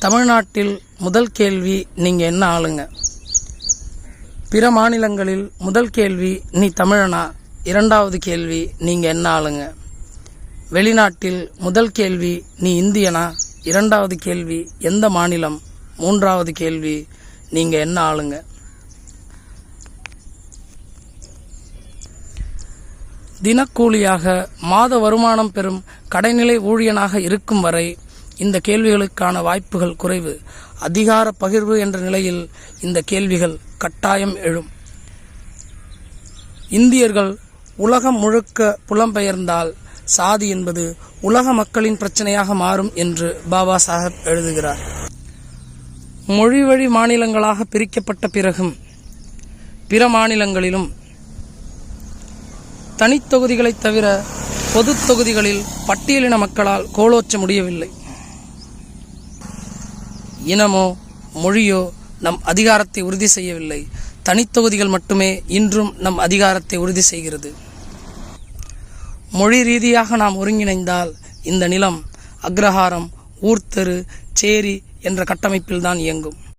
தமிழ்நாட்டில் முதல் கேள்வி, நீங்கள் என்ன ஆளுங்க? பிற மாநிலங்களில் முதல் கேள்வி, நீ தமிழனா? இரண்டாவது கேள்வி, நீங்கள் என்ன ஆளுங்க? வெளிநாட்டில் முதல் கேள்வி, நீ இந்தியனா? இரண்டாவது கேள்வி, எந்த மாநிலம்? மூன்றாவது கேள்வி, நீங்கள் என்ன ஆளுங்க? தினக்கூலியாக மாத வருமானம் பெறும் கடைநிலை ஊழியனாக இருக்கும் வரை இந்த கேள்விகளுக்கான வாய்ப்புகள் குறைவு. அதிகார பகிர்வு என்ற நிலையில் இந்த கேள்விகள் கட்டாயம் எழும். இந்தியர்கள் உலகம் முழுக்க புலம்பெயர்ந்தால் சாதி என்பது உலக மக்களின் பிரச்சனையாக மாறும் என்று பாபா சாஹேப் எழுதுகிறார். மொழி வழி மாநிலங்களாக பிரிக்கப்பட்ட பிறகும் பிற மாநிலங்களிலும் தனித்தொகுதிகளைத் தவிர பொது தொகுதிகளில் பட்டியலின மக்களால் கோலோச்ச முடியவில்லை. இனமோ மொழியோ நம் அதிகாரத்தை உறுதி செய்யவில்லை. தனித்தொகுதிகள் மட்டுமே இன்றும் நம் அதிகாரத்தை உறுதி செய்கிறது. மொழி ரீதியாக நாம் ஒருங்கிணைந்தால் இந்த நிலம் அக்ரஹாரம், ஊர்த்தெரு, சேரி என்ற கட்டமைப்பில்தான் இயங்கும்.